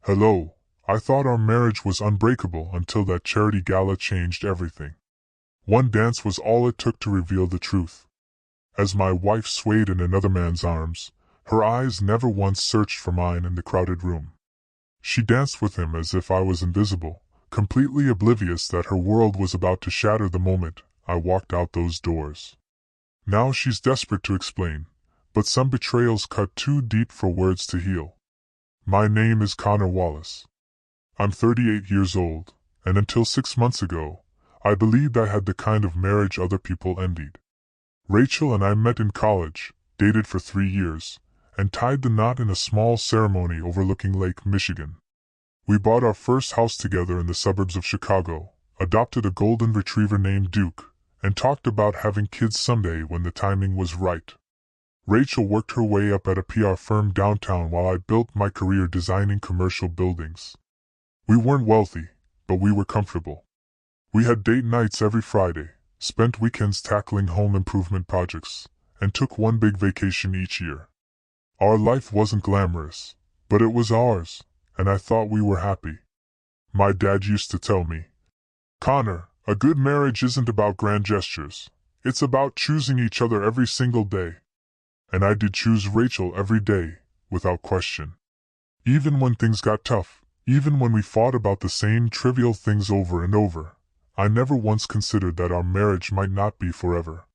Hello, I thought our marriage was unbreakable until that charity gala changed everything. One dance was all it took to reveal the truth. As my wife swayed in another man's arms, her eyes never once searched for mine in the crowded room. She danced with him as if I was invisible, completely oblivious that her world was about to shatter the moment I walked out those doors. Now she's desperate to explain, but some betrayals cut too deep for words to heal. My name is Connor Wallace. I'm 38 years old, and until 6 months ago, I believed I had the kind of marriage other people envied. Rachel and I met in college, dated for 3 years, and tied the knot in a small ceremony overlooking Lake Michigan. We bought our first house together in the suburbs of Chicago, adopted a golden retriever named Duke, and talked about having kids someday when the timing was right. Rachel worked her way up at a PR firm downtown while I built my career designing commercial buildings. We weren't wealthy, but we were comfortable. We had date nights every Friday, spent weekends tackling home improvement projects, and took one big vacation each year. Our life wasn't glamorous, but it was ours, and I thought we were happy. My dad used to tell me, "Connor, a good marriage isn't about grand gestures. It's about choosing each other every single day." And I did choose Rachel every day, without question. Even when things got tough, even when we fought about the same trivial things over and over, I never once considered that our marriage might not be forever.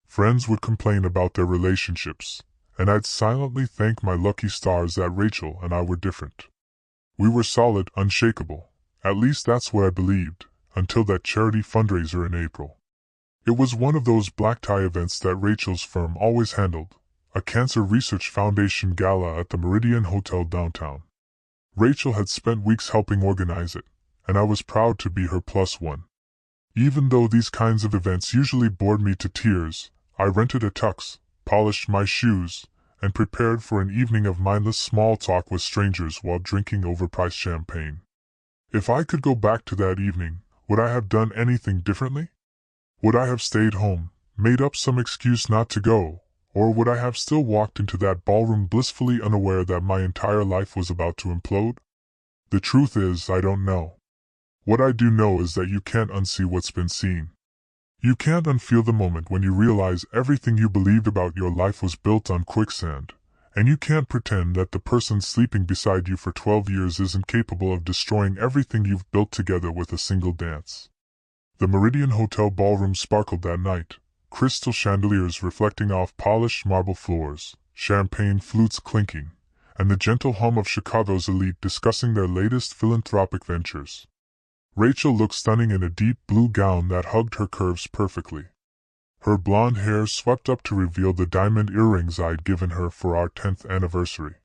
Friends would complain about their relationships, and I'd silently thank my lucky stars that Rachel and I were different. We were solid, unshakable. At least that's what I believed, until that charity fundraiser in April. It was one of those black tie events that Rachel's firm always handled, a Cancer Research Foundation gala at the Meridian Hotel downtown. Rachel had spent weeks helping organize it, and I was proud to be her plus one. Even though these kinds of events usually bored me to tears, I rented a tux, polished my shoes, and prepared for an evening of mindless small talk with strangers while drinking overpriced champagne. If I could go back to that evening, would I have done anything differently? Would I have stayed home, made up some excuse not to go, or would I have still walked into that ballroom blissfully unaware that my entire life was about to implode? The truth is, I don't know. What I do know is that you can't unsee what's been seen. You can't unfeel the moment when you realize everything you believed about your life was built on quicksand, and you can't pretend that the person sleeping beside you for 12 years isn't capable of destroying everything you've built together with a single dance. The Meridian Hotel ballroom sparkled that night, crystal chandeliers reflecting off polished marble floors, champagne flutes clinking, and the gentle hum of Chicago's elite discussing their latest philanthropic ventures. Rachel looked stunning in a deep blue gown that hugged her curves perfectly. Her blonde hair swept up to reveal the diamond earrings I'd given her for our 10th anniversary.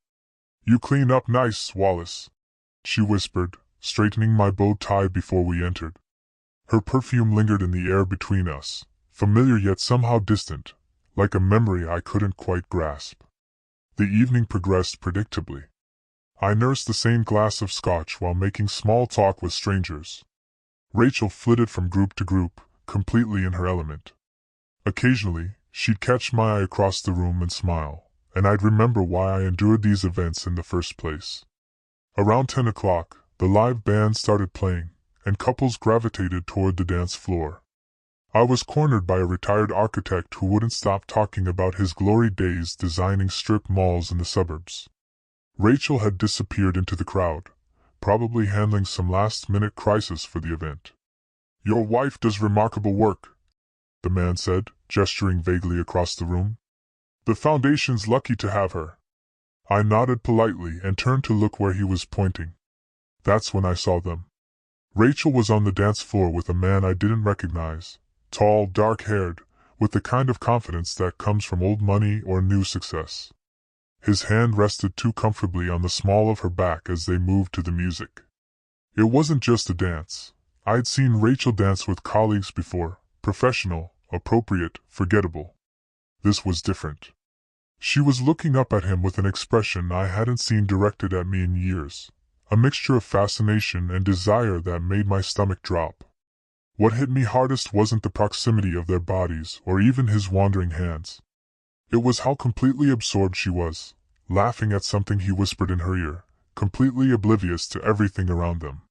"You clean up nice, Wallace," she whispered, straightening my bow tie before we entered. Her perfume lingered in the air between us, familiar yet somehow distant, like a memory I couldn't quite grasp. The evening progressed predictably. I nursed the same glass of scotch while making small talk with strangers. Rachel flitted from group to group, completely in her element. Occasionally, she'd catch my eye across the room and smile, and I'd remember why I endured these events in the first place. Around 10 o'clock, the live band started playing, and couples gravitated toward the dance floor. I was cornered by a retired architect who wouldn't stop talking about his glory days designing strip malls in the suburbs. Rachel had disappeared into the crowd, probably handling some last-minute crisis for the event. "Your wife does remarkable work," the man said, gesturing vaguely across the room. "The foundation's lucky to have her." I nodded politely and turned to look where he was pointing. That's when I saw them. Rachel was on the dance floor with a man I didn't recognize, tall, dark-haired, with the kind of confidence that comes from old money or new success. His hand rested too comfortably on the small of her back as they moved to the music. It wasn't just a dance. I'd seen Rachel dance with colleagues before, professional, appropriate, forgettable. This was different. She was looking up at him with an expression I hadn't seen directed at me in years, a mixture of fascination and desire that made my stomach drop. What hit me hardest wasn't the proximity of their bodies or even his wandering hands. It was how completely absorbed she was, laughing at something he whispered in her ear, completely oblivious to everything around them.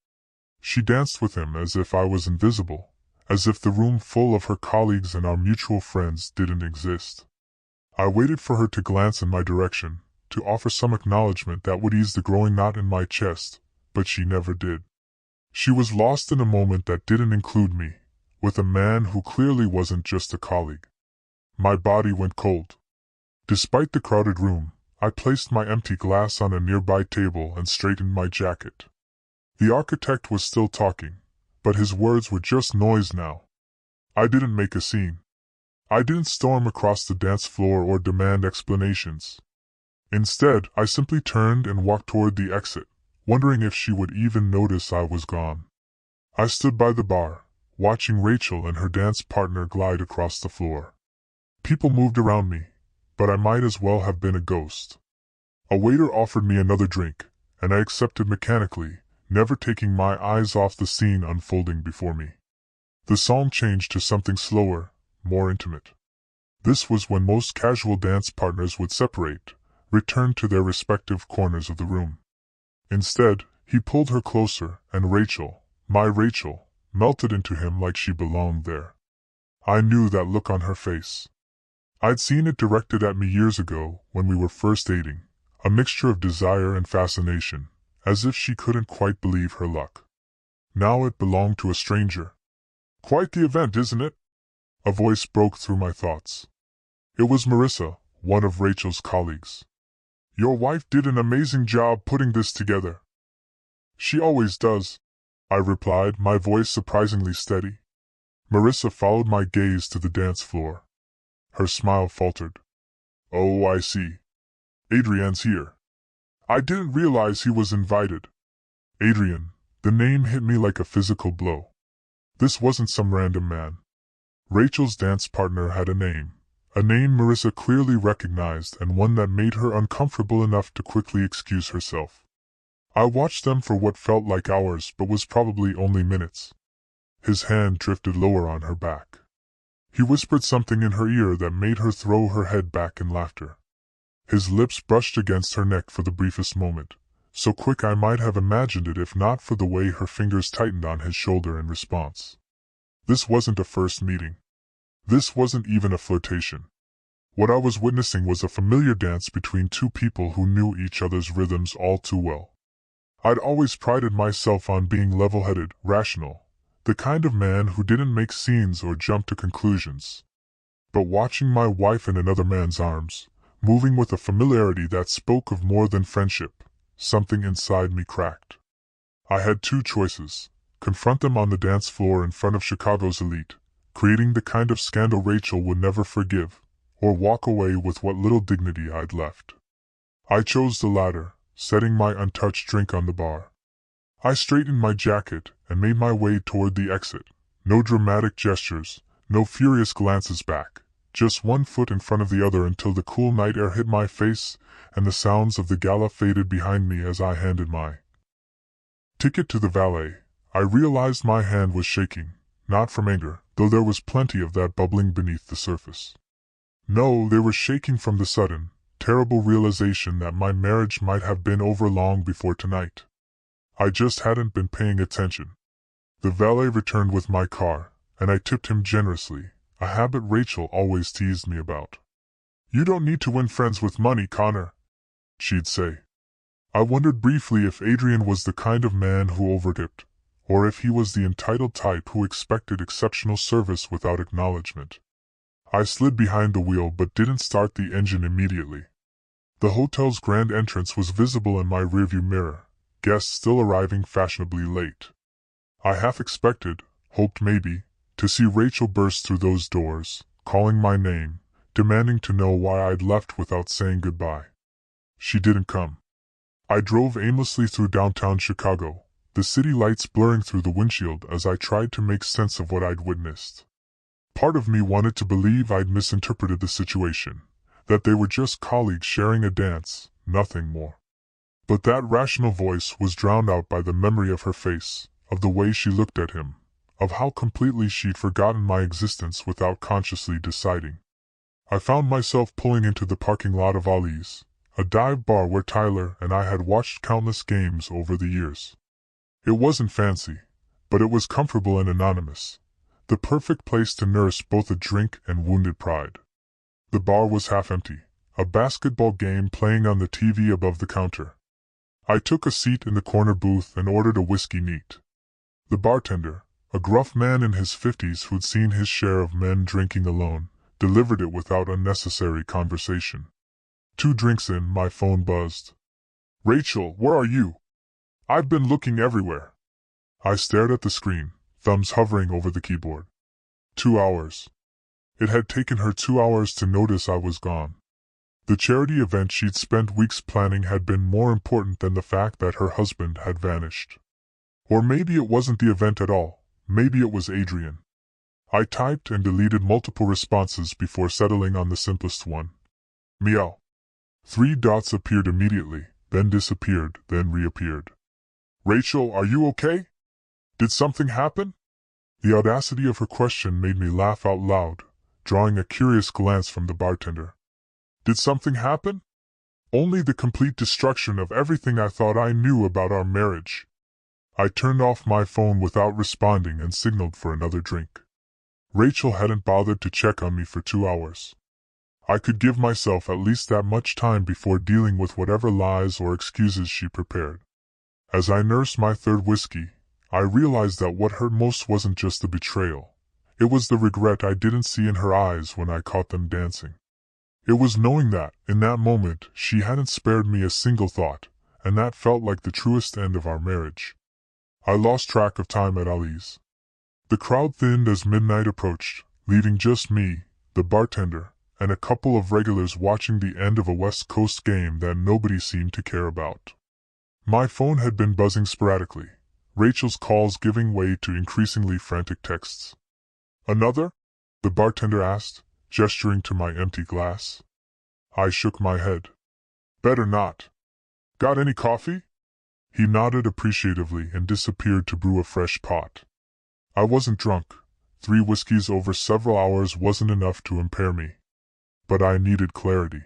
She danced with him as if I was invisible, as if the room full of her colleagues and our mutual friends didn't exist. I waited for her to glance in my direction, to offer some acknowledgement that would ease the growing knot in my chest, but she never did. She was lost in a moment that didn't include me, with a man who clearly wasn't just a colleague. My body went cold. Despite the crowded room, I placed my empty glass on a nearby table and straightened my jacket. The architect was still talking, but his words were just noise now. I didn't make a scene. I didn't storm across the dance floor or demand explanations. Instead, I simply turned and walked toward the exit, wondering if she would even notice I was gone. I stood by the bar, watching Rachel and her dance partner glide across the floor. People moved around me, but I might as well have been a ghost. A waiter offered me another drink, and I accepted mechanically, never taking my eyes off the scene unfolding before me. The song changed to something slower, more intimate. This was when most casual dance partners would separate, return to their respective corners of the room. Instead, he pulled her closer, and Rachel, my Rachel, melted into him like she belonged there. I knew that look on her face. I'd seen it directed at me years ago when we were first dating, a mixture of desire and fascination, as if she couldn't quite believe her luck. Now it belonged to a stranger. "Quite the event, isn't it?" A voice broke through my thoughts. It was Marissa, one of Rachel's colleagues. "Your wife did an amazing job putting this together." "She always does," I replied, my voice surprisingly steady. Marissa followed my gaze to the dance floor. Her smile faltered. "Oh, I see. Adrian's here. I didn't realize he was invited." Adrian, the name hit me like a physical blow. This wasn't some random man. Rachel's dance partner had a name Marissa clearly recognized, and one that made her uncomfortable enough to quickly excuse herself. I watched them for what felt like hours but was probably only minutes. His hand drifted lower on her back. He whispered something in her ear that made her throw her head back in laughter. His lips brushed against her neck for the briefest moment, so quick I might have imagined it if not for the way her fingers tightened on his shoulder in response. This wasn't a first meeting. This wasn't even a flirtation. What I was witnessing was a familiar dance between two people who knew each other's rhythms all too well. I'd always prided myself on being level-headed, rational, the kind of man who didn't make scenes or jump to conclusions. But watching my wife in another man's arms, moving with a familiarity that spoke of more than friendship, something inside me cracked. I had two choices: confront them on the dance floor in front of Chicago's elite, creating the kind of scandal Rachel would never forgive, or walk away with what little dignity I'd left. I chose the latter, setting my untouched drink on the bar. I straightened my jacket and made my way toward the exit. No dramatic gestures, no furious glances back, just one foot in front of the other until the cool night air hit my face and the sounds of the gala faded behind me as I handed my ticket to the valet. I realized my hand was shaking, not from anger, though there was plenty of that bubbling beneath the surface. No, they were shaking from the sudden, terrible realization that my marriage might have been over long before tonight. I just hadn't been paying attention. The valet returned with my car, and I tipped him generously, a habit Rachel always teased me about. "You don't need to win friends with money, Connor," she'd say. I wondered briefly if Adrian was the kind of man who overtipped, or if he was the entitled type who expected exceptional service without acknowledgement. I slid behind the wheel but didn't start the engine immediately. The hotel's grand entrance was visible in my rearview mirror, guests still arriving fashionably late. I half expected, hoped maybe, to see Rachel burst through those doors, calling my name, demanding to know why I'd left without saying goodbye. She didn't come. I drove aimlessly through downtown Chicago, the city lights blurring through the windshield as I tried to make sense of what I'd witnessed. Part of me wanted to believe I'd misinterpreted the situation, that they were just colleagues sharing a dance, nothing more. But that rational voice was drowned out by the memory of her face, of the way she looked at him, of how completely she'd forgotten my existence without consciously deciding. I found myself pulling into the parking lot of Ali's, a dive bar where Tyler and I had watched countless games over the years. It wasn't fancy, but it was comfortable and anonymous, the perfect place to nurse both a drink and wounded pride. The bar was half empty, a basketball game playing on the TV above the counter. I took a seat in the corner booth and ordered a whiskey neat. The bartender, a gruff man in his 50s who'd seen his share of men drinking alone, delivered it without unnecessary conversation. 2 drinks in, my phone buzzed. "Rachel, where are you? I've been looking everywhere." I stared at the screen, thumbs hovering over the keyboard. 2 hours. It had taken her 2 hours to notice I was gone. The charity event she'd spent weeks planning had been more important than the fact that her husband had vanished. Or maybe it wasn't the event at all, maybe it was Adrian. I typed and deleted multiple responses before settling on the simplest one. Meow. 3 dots appeared immediately, then disappeared, then reappeared. "Rachel, are you okay? Did something happen?" The audacity of her question made me laugh out loud, drawing a curious glance from the bartender. Did something happen? Only the complete destruction of everything I thought I knew about our marriage. I turned off my phone without responding and signaled for another drink. Rachel hadn't bothered to check on me for 2 hours. I could give myself at least that much time before dealing with whatever lies or excuses she prepared. As I nursed my 3rd whiskey, I realized that what hurt most wasn't just the betrayal. It was the regret I didn't see in her eyes when I caught them dancing. It was knowing that, in that moment, she hadn't spared me a single thought, and that felt like the truest end of our marriage. I lost track of time at Ali's. The crowd thinned as midnight approached, leaving just me, the bartender, and a couple of regulars watching the end of a West Coast game that nobody seemed to care about. My phone had been buzzing sporadically, Rachel's calls giving way to increasingly frantic texts. "Another?" the bartender asked, gesturing to my empty glass. I shook my head. "Better not. Got any coffee?" He nodded appreciatively and disappeared to brew a fresh pot. I wasn't drunk. 3 whiskeys over several hours wasn't enough to impair me. But I needed clarity.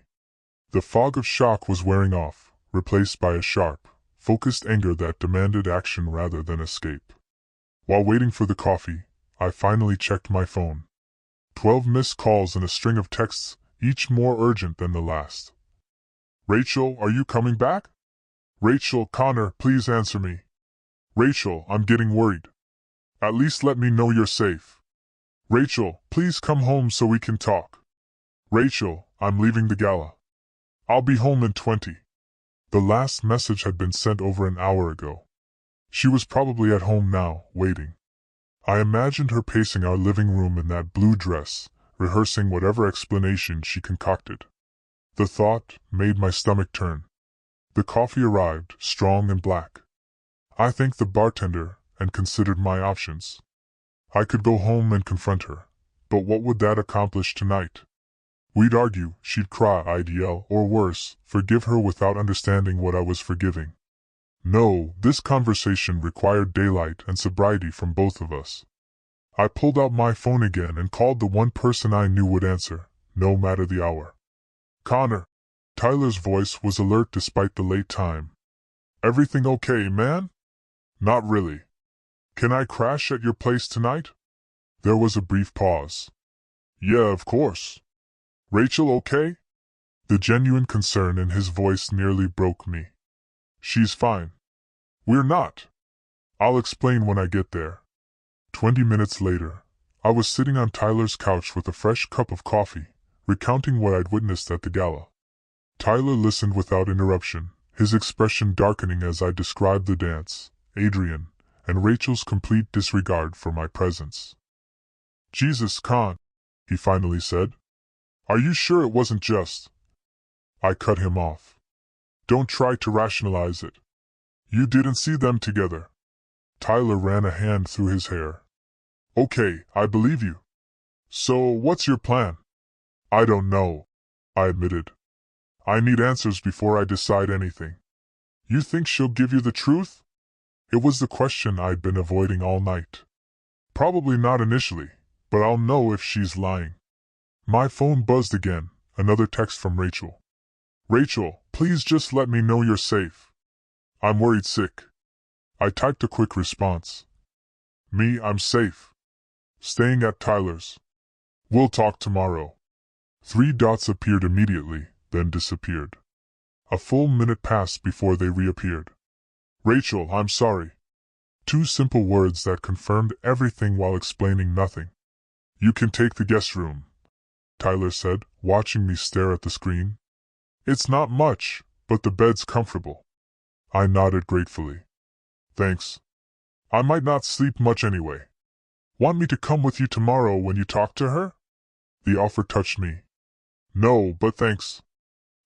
The fog of shock was wearing off, replaced by a sharp, focused anger that demanded action rather than escape. While waiting for the coffee, I finally checked my phone. 12 missed calls and a string of texts, each more urgent than the last. "Rachel, are you coming back? Rachel, Connor, please answer me. Rachel, I'm getting worried. At least let me know you're safe. Rachel, please come home so we can talk. Rachel, I'm leaving the gala. I'll be home in 20. The last message had been sent over an hour ago. She was probably at home now, waiting. I imagined her pacing our living room in that blue dress, rehearsing whatever explanation she concocted. The thought made my stomach turn. The coffee arrived, strong and black. I thanked the bartender and considered my options. I could go home and confront her, but what would that accomplish tonight? We'd argue, she'd cry, I'd yell, or worse, forgive her without understanding what I was forgiving. No, this conversation required daylight and sobriety from both of us. I pulled out my phone again and called the one person I knew would answer, no matter the hour. "Connor." Tyler's voice was alert despite the late time. "Everything okay, man?" "Not really. Can I crash at your place tonight?" There was a brief pause. "Yeah, of course. Rachel okay?" The genuine concern in his voice nearly broke me. "She's fine. We're not. I'll explain when I get there." 20 minutes later, I was sitting on Tyler's couch with a fresh cup of coffee, recounting what I'd witnessed at the gala. Tyler listened without interruption, his expression darkening as I described the dance, Adrian, and Rachel's complete disregard for my presence. "Jesus, Con," he finally said. "Are you sure it wasn't just—" I cut him off. "Don't try to rationalize it. You didn't see them together." Tyler ran a hand through his hair. "Okay, I believe you. So, what's your plan?" "I don't know," I admitted. "I need answers before I decide anything." "You think she'll give you the truth?" It was the question I'd been avoiding all night. "Probably not initially, but I'll know if she's lying." My phone buzzed again, another text from Rachel. Rachel, please just let me know you're safe. I'm worried sick. I typed a quick response. Me, I'm safe. Staying at Tyler's. We'll talk tomorrow. 3 dots appeared immediately, then disappeared. A full minute passed before they reappeared. Rachel, I'm sorry. 2 simple words that confirmed everything while explaining nothing. You can take the guest room, Tyler said, watching me stare at the screen. It's not much, but the bed's comfortable. I nodded gratefully. Thanks. I might not sleep much anyway. Want me to come with you tomorrow when you talk to her? The offer touched me. No, but thanks.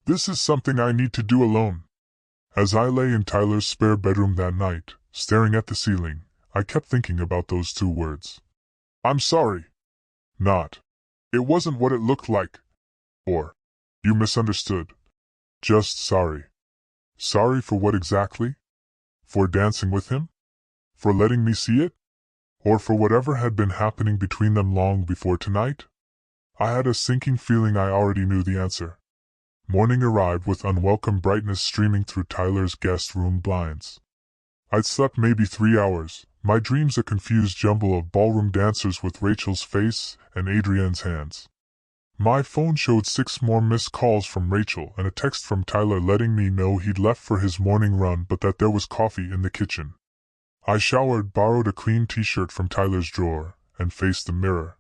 This is something I need to do alone. As I lay in Tyler's spare bedroom that night, staring at the ceiling, I kept thinking about those 2 words. I'm sorry. Not. It wasn't what it looked like. Or, you misunderstood. Just sorry. Sorry for what exactly? For dancing with him? For letting me see it? Or for whatever had been happening between them long before tonight? I had a sinking feeling I already knew the answer. Morning arrived with unwelcome brightness streaming through Tyler's guest room blinds. I'd slept maybe 3 hours, my dreams a confused jumble of ballroom dancers with Rachel's face and Adrienne's hands. My phone showed 6 more missed calls from Rachel and a text from Tyler letting me know he'd left for his morning run but that there was coffee in the kitchen. I showered, borrowed a clean t-shirt from Tyler's drawer, and faced the mirror.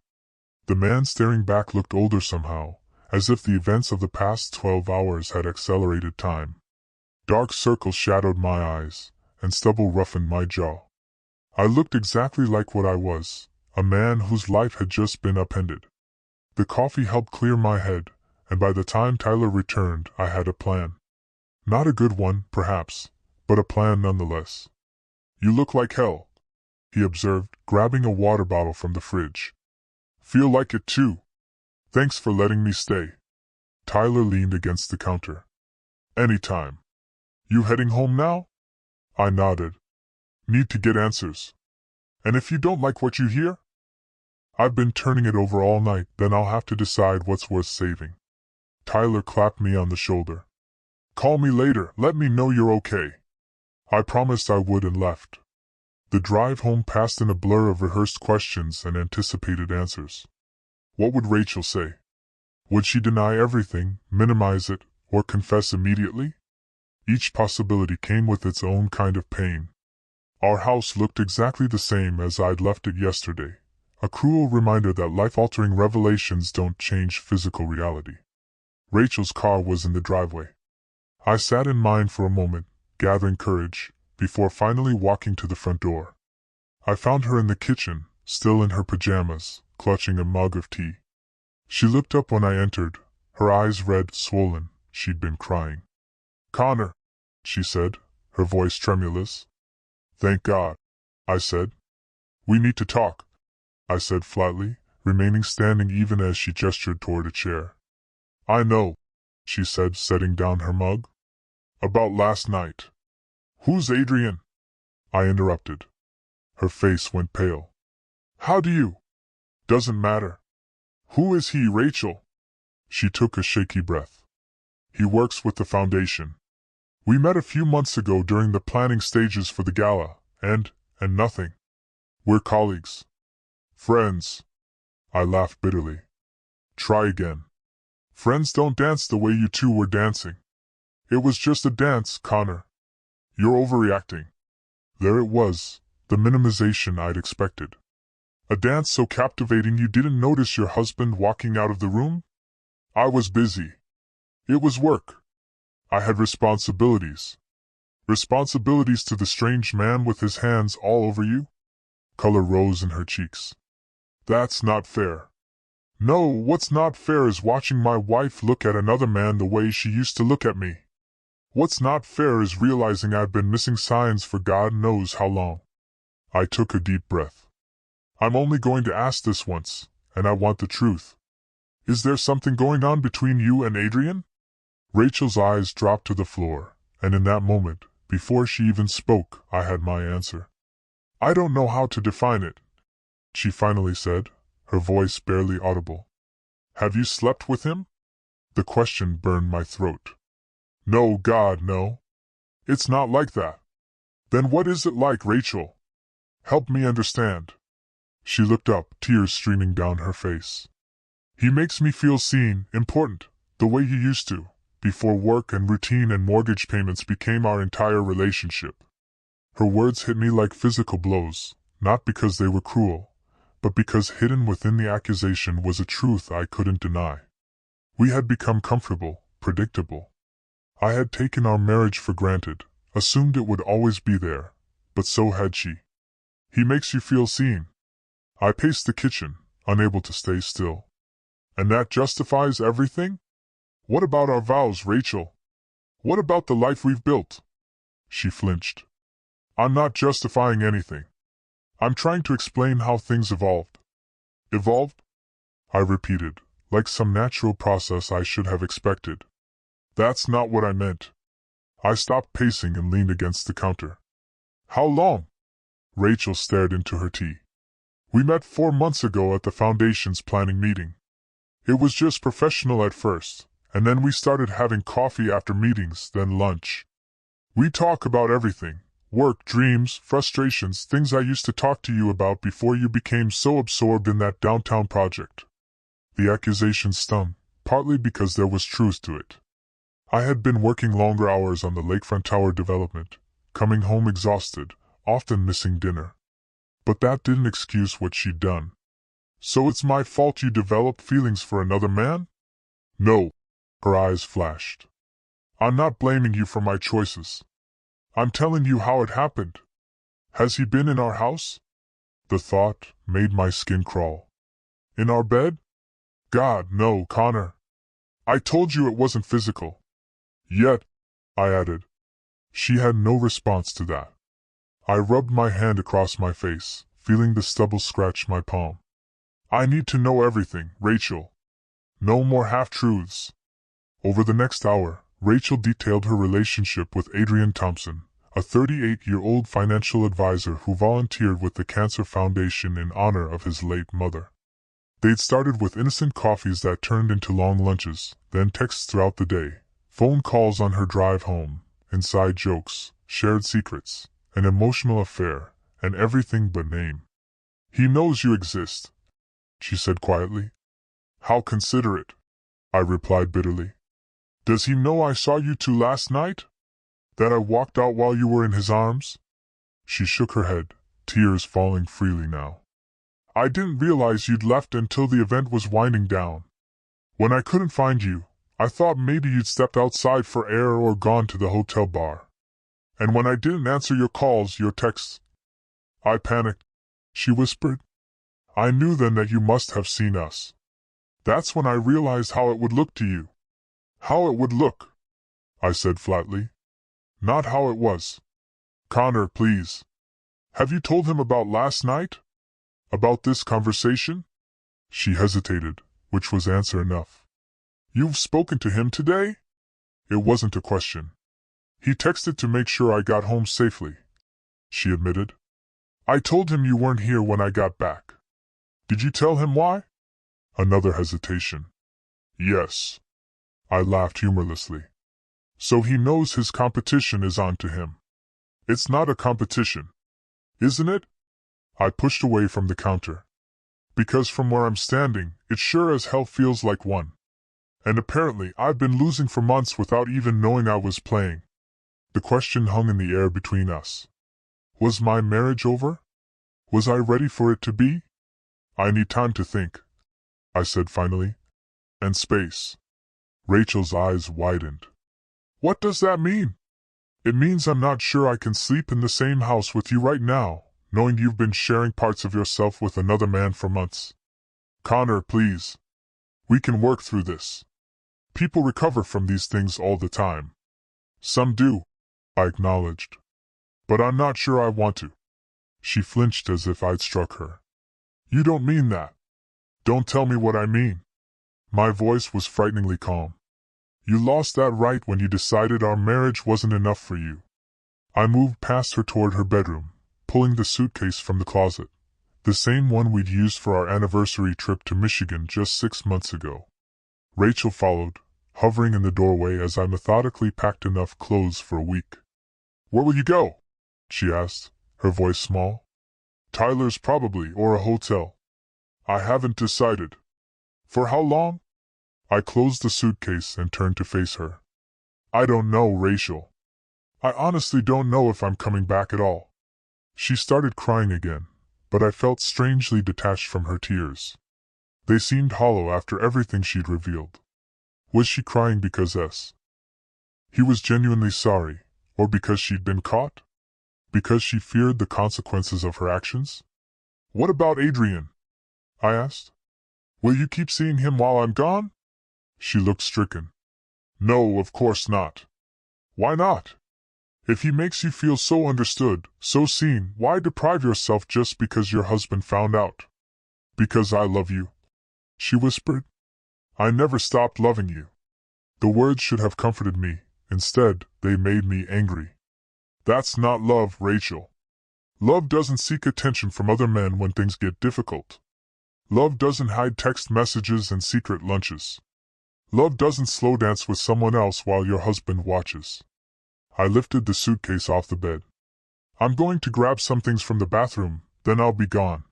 The man staring back looked older somehow, as if the events of the past 12 hours had accelerated time. Dark circles shadowed my eyes, and stubble roughened my jaw. I looked exactly like what I was, a man whose life had just been upended. The coffee helped clear my head, and by the time Tyler returned, I had a plan. Not a good one, perhaps, but a plan nonetheless. You look like hell, he observed, grabbing a water bottle from the fridge. Feel like it too. Thanks for letting me stay. Tyler leaned against the counter. Anytime. You heading home now? I nodded. Need to get answers. And if you don't like what you hear? I've been turning it over all night, then I'll have to decide what's worth saving. Tyler clapped me on the shoulder. Call me later, let me know you're okay. I promised I would and left. The drive home passed in a blur of rehearsed questions and anticipated answers. What would Rachel say? Would she deny everything, minimize it, or confess immediately? Each possibility came with its own kind of pain. Our house looked exactly the same as I'd left it yesterday, a cruel reminder that life-altering revelations don't change physical reality. Rachel's car was in the driveway. I sat in mine for a moment, gathering courage, before finally walking to the front door. I found her in the kitchen, still in her pajamas, clutching a mug of tea. She looked up when I entered, her eyes red, swollen. She'd been crying. Connor, she said, her voice tremulous. Thank God, I said. We need to talk, I said flatly, remaining standing even as she gestured toward a chair. I know, she said, setting down her mug. About last night. Who's Adrien? I interrupted. Her face went pale. How do you? Doesn't matter. Who is he, Rachel? She took a shaky breath. He works with the foundation. We met a few months ago during the planning stages for the gala, and nothing. We're colleagues. Friends. I laughed bitterly. Try again. Friends don't dance the way you two were dancing. It was just a dance, Connor. You're overreacting. There it was, the minimization I'd expected. A dance so captivating you didn't notice your husband walking out of the room? I was busy. It was work. I had responsibilities. Responsibilities to the strange man with his hands all over you? Color rose in her cheeks. That's not fair. No, what's not fair is watching my wife look at another man the way she used to look at me. What's not fair is realizing I've been missing signs for God knows how long. I took a deep breath. I'm only going to ask this once, and I want the truth. Is there something going on between you and Adrien? Rachel's eyes dropped to the floor, and in that moment, before she even spoke, I had my answer. I don't know how to define it, she finally said, her voice barely audible. Have you slept with him? The question burned my throat. No, God, no. It's not like that. Then what is it like, Rachel? Help me understand. She looked up, tears streaming down her face. He makes me feel seen, important, the way you used to, before work and routine and mortgage payments became our entire relationship. Her words hit me like physical blows, not because they were cruel, but because hidden within the accusation was a truth I couldn't deny. We had become comfortable, predictable. I had taken our marriage for granted, assumed it would always be there, but so had she. He makes you feel seen. I paced the kitchen, unable to stay still. And that justifies everything? What about our vows, Rachel? What about the life we've built? She flinched. I'm not justifying anything. I'm trying to explain how things evolved. Evolved? I repeated, like some natural process I should have expected. That's not what I meant. I stopped pacing and leaned against the counter. How long? Rachel stared into her tea. We met 4 months ago at the Foundation's planning meeting. It was just professional at first, and then we started having coffee after meetings, then lunch. We talk about everything. Work, dreams, frustrations, things I used to talk to you about before you became so absorbed in that downtown project. The accusation stung, partly because there was truth to it. I had been working longer hours on the lakefront tower development, coming home exhausted, often missing dinner. But that didn't excuse what she'd done. So it's my fault you developed feelings for another man? No. Her eyes flashed. I'm not blaming you for my choices. I'm telling you how it happened. Has he been in our house? The thought made my skin crawl. In our bed? God, no, Connor. I told you it wasn't physical. Yet, I added. She had no response to that. I rubbed my hand across my face, feeling the stubble scratch my palm. I need to know everything, Rachel. No more half-truths. Over the next hour, Rachel detailed her relationship with Adrian Thompson, a 38-year-old financial advisor who volunteered with the Cancer Foundation in honor of his late mother. They'd started with innocent coffees that turned into long lunches, then texts throughout the day, phone calls on her drive home, inside jokes, shared secrets, an emotional affair, and everything but name. He knows you exist, she said quietly. How considerate, I replied bitterly. Does he know I saw you two last night? That I walked out while you were in his arms? She shook her head, tears falling freely now. I didn't realize you'd left until the event was winding down. When I couldn't find you, I thought maybe you'd stepped outside for air or gone to the hotel bar. And when I didn't answer your calls, your texts, I panicked, she whispered. I knew then that you must have seen us. That's when I realized how it would look to you. How it would look, I said flatly. Not how it was. Connor, please. Have you told him about last night? About this conversation? She hesitated, which was answer enough. You've spoken to him today? It wasn't a question. He texted to make sure I got home safely, she admitted. I told him you weren't here when I got back. Did you tell him why? Another hesitation. Yes. I laughed humorlessly. So he knows his competition is on to him. It's not a competition, isn't it? I pushed away from the counter. Because from where I'm standing, it sure as hell feels like one. And apparently I've been losing for months without even knowing I was playing. The question hung in the air between us. Was my marriage over? Was I ready for it to be? I need time to think, I said finally. And space. Rachel's eyes widened. What does that mean? It means I'm not sure I can sleep in the same house with you right now, knowing you've been sharing parts of yourself with another man for months. Connor, please. We can work through this. People recover from these things all the time. Some do, I acknowledged. But I'm not sure I want to. She flinched as if I'd struck her. You don't mean that. Don't tell me what I mean. My voice was frighteningly calm. You lost that right when you decided our marriage wasn't enough for you. I moved past her toward her bedroom, pulling the suitcase from the closet, the same one we'd used for our anniversary trip to Michigan just 6 months ago. Rachel followed, hovering in the doorway as I methodically packed enough clothes for a week. "Where will you go?" she asked, her voice small. "Tyler's probably, or a hotel. I haven't decided." "For how long?" I closed the suitcase and turned to face her. "I don't know, Rachel. I honestly don't know if I'm coming back at all." She started crying again, but I felt strangely detached from her tears. They seemed hollow after everything she'd revealed. Was she crying because he was genuinely sorry, or because she'd been caught? Because she feared the consequences of her actions? "What about Adrian?" I asked. "Will you keep seeing him while I'm gone?" She looked stricken. "No, of course not." "Why not? If he makes you feel so understood, so seen, why deprive yourself just because your husband found out?" "Because I love you," she whispered. "I never stopped loving you." The words should have comforted me. Instead, they made me angry. "That's not love, Rachel. Love doesn't seek attention from other men when things get difficult. Love doesn't hide text messages and secret lunches. Love doesn't slow dance with someone else while your husband watches." I lifted the suitcase off the bed. "I'm going to grab some things from the bathroom, then I'll be gone.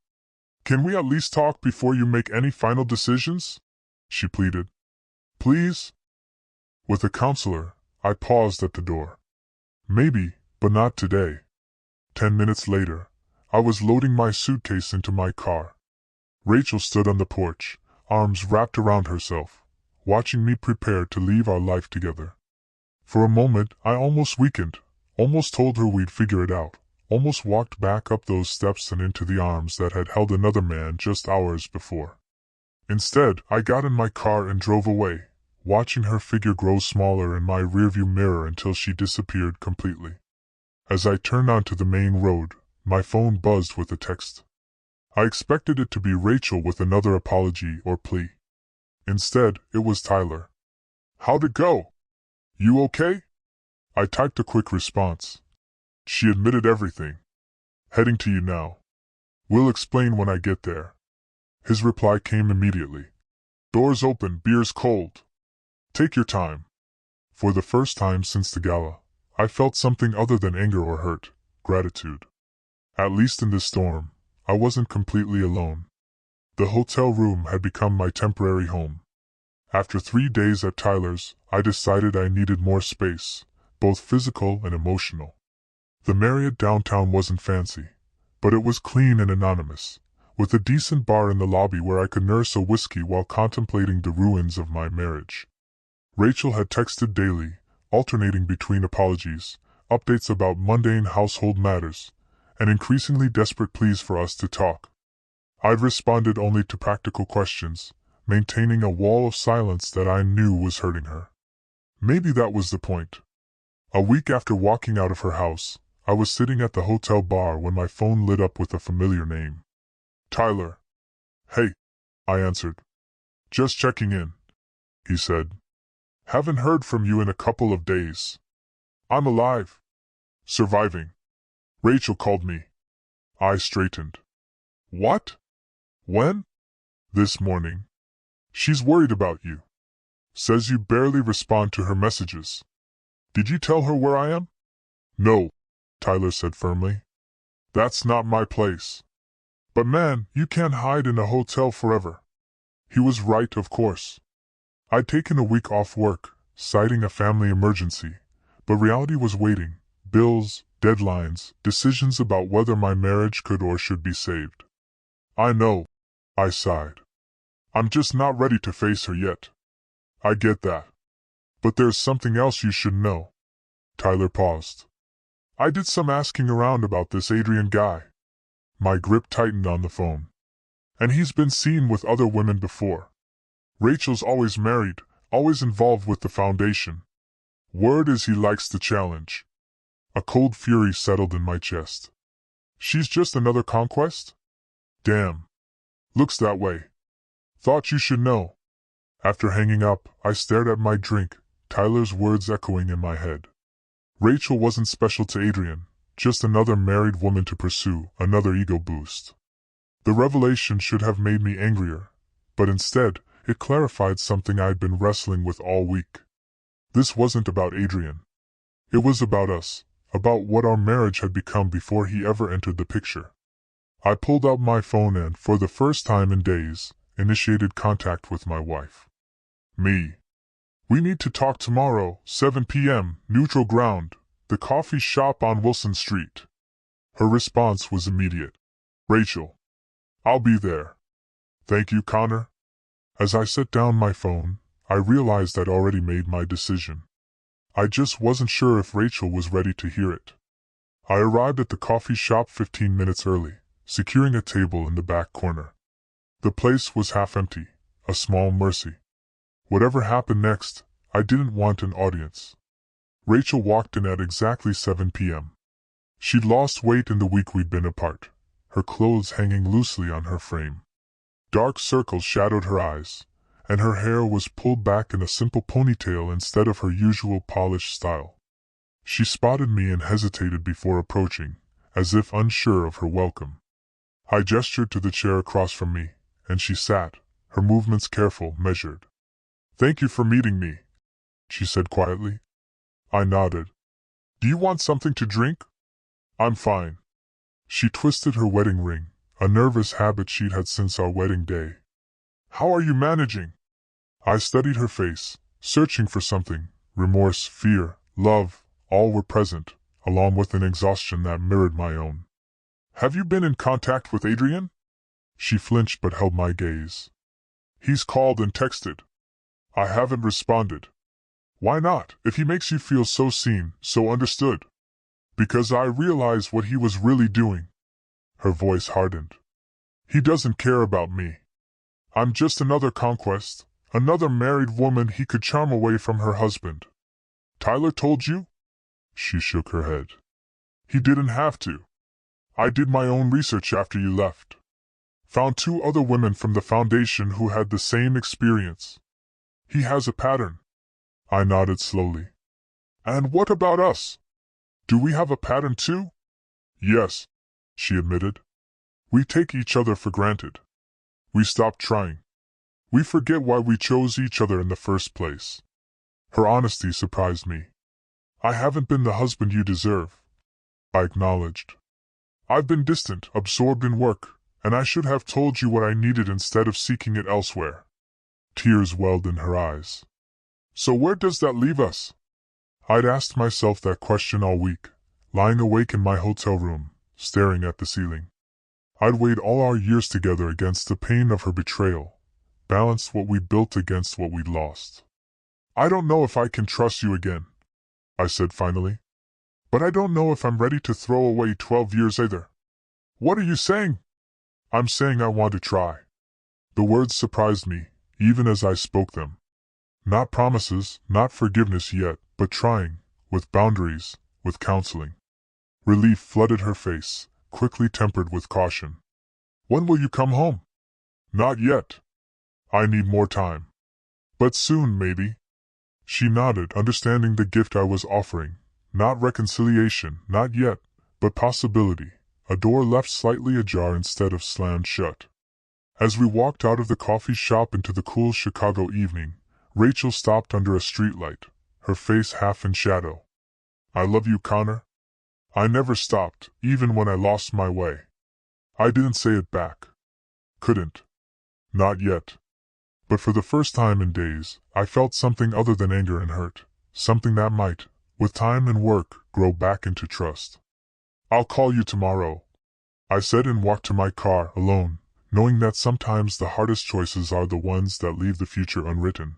Can we at least talk before you make any final decisions?" she pleaded. "Please?" With a counselor, I paused at the door. Maybe, but not today. 10 minutes later, I was loading my suitcase into my car. Rachel stood on the porch, arms wrapped around herself, watching me prepare to leave our life together. For a moment, I almost weakened, almost told her we'd figure it out, almost walked back up those steps and into the arms that had held another man just hours before. Instead, I got in my car and drove away, watching her figure grow smaller in my rearview mirror until she disappeared completely. As I turned onto the main road, my phone buzzed with a text. I expected it to be Rachel with another apology or plea. Instead, it was Tyler. "How'd it go? You okay?" I typed a quick response. "She admitted everything. Heading to you now. We'll explain when I get there." His reply came immediately. "Doors open, beer's cold. Take your time." For the first time since the gala, I felt something other than anger or hurt, gratitude. At least in this storm, I wasn't completely alone. The hotel room had become my temporary home. After 3 days at Tyler's, I decided I needed more space, both physical and emotional. The Marriott downtown wasn't fancy, but it was clean and anonymous, with a decent bar in the lobby where I could nurse a whiskey while contemplating the ruins of my marriage. Rachel had texted daily, alternating between apologies, updates about mundane household matters, and increasingly desperate pleas for us to talk. I'd responded only to practical questions, maintaining a wall of silence that I knew was hurting her. Maybe that was the point. A week after walking out of her house, I was sitting at the hotel bar when my phone lit up with a familiar name. "Tyler." "Hey," I answered. "Just checking in," he said. "Haven't heard from you in a couple of days." "I'm alive. Surviving." Rachel called me. I straightened. "What? When?" "This morning. She's worried about you. Says you barely respond to her messages." "Did you tell her where I am?" "No," Tyler said firmly. "That's not my place." "But man, you can't hide in a hotel forever." He was right, of course. I'd taken a week off work, citing a family emergency, but reality was waiting. Bills, deadlines, decisions about whether my marriage could or should be saved. "I know," I sighed. "I'm just not ready to face her yet." "I get that. But there's something else you should know." Tyler paused. "I did some asking around about this Adrian guy." My grip tightened on the phone. "And he's been seen with other women before. Rachel's always married, always involved with the foundation. Word is he likes the challenge." A cold fury settled in my chest. "She's just another conquest?" "Damn. Looks that way. Thought you should know." After hanging up, I stared at my drink, Tyler's words echoing in my head. Rachel wasn't special to Adrian, just another married woman to pursue, another ego boost. The revelation should have made me angrier, but instead, It clarified something I'd been wrestling with all week. This wasn't about Adrian. It was about us, about what our marriage had become before he ever entered the picture. I pulled out my phone and, for the first time in days, initiated contact with my wife. Me. We need to talk tomorrow, 7 p.m., neutral ground, the coffee shop on Wilson Street. Her response was immediate. Rachel. I'll be there. Thank you, Connor. As I set down my phone, I realized I'd already made my decision. I just wasn't sure if Rachel was ready to hear it. I arrived at the coffee shop 15 minutes early, securing a table in the back corner. The place was half empty, a small mercy. Whatever happened next, I didn't want an audience. Rachel walked in at exactly 7 p.m. She'd lost weight in the week we'd been apart, her clothes hanging loosely on her frame. Dark circles shadowed her eyes, and her hair was pulled back in a simple ponytail instead of her usual polished style. She spotted me and hesitated before approaching, as if unsure of her welcome. I gestured to the chair across from me, and she sat, her movements careful, measured. Thank you for meeting me, she said quietly. I nodded. Do you want something to drink? I'm fine. She twisted her wedding ring, a nervous habit she'd had since our wedding day. How are you managing? I studied her face, searching for something. Remorse, fear, love, all were present, along with an exhaustion that mirrored my own. Have you been in contact with Adrian? She flinched but held my gaze. He's called and texted. I haven't responded. Why not, if he makes you feel so seen, so understood? Because I realized what he was really doing. Her voice hardened. He doesn't care about me. I'm just another conquest, another married woman he could charm away from her husband. Tyler told you? She shook her head. He didn't have to. I did my own research after you left. Found 2 other women from the foundation who had the same experience. He has a pattern. I nodded slowly. And what about us? Do we have a pattern too? Yes, she admitted. We take each other for granted. We stop trying. We forget why we chose each other in the first place. Her honesty surprised me. I haven't been the husband you deserve, I acknowledged. I've been distant, absorbed in work, and I should have told you what I needed instead of seeking it elsewhere. Tears welled in her eyes. So where does that leave us? I'd asked myself that question all week, lying awake in my hotel room, staring at the ceiling. I'd weighed all our years together against the pain of her betrayal, balanced what we'd built against what we'd lost. I don't know if I can trust you again, I said finally. But I don't know if I'm ready to throw away 12 years either. What are you saying? I'm saying I want to try. The words surprised me, even as I spoke them. Not promises, not forgiveness yet, but trying, with boundaries, with counseling. Relief flooded her face, quickly tempered with caution. When will you come home? Not yet. I need more time. But soon, maybe. She nodded, understanding the gift I was offering. Not reconciliation, not yet, but possibility. A door left slightly ajar instead of slammed shut. As we walked out of the coffee shop into the cool Chicago evening, Rachel stopped under a streetlight, her face half in shadow. I love you, Connor. I never stopped, even when I lost my way. I didn't say it back. Couldn't. Not yet. But for the first time in days, I felt something other than anger and hurt, something that might, with time and work, grow back into trust. I'll call you tomorrow, I said and walked to my car, alone, knowing that sometimes the hardest choices are the ones that leave the future unwritten.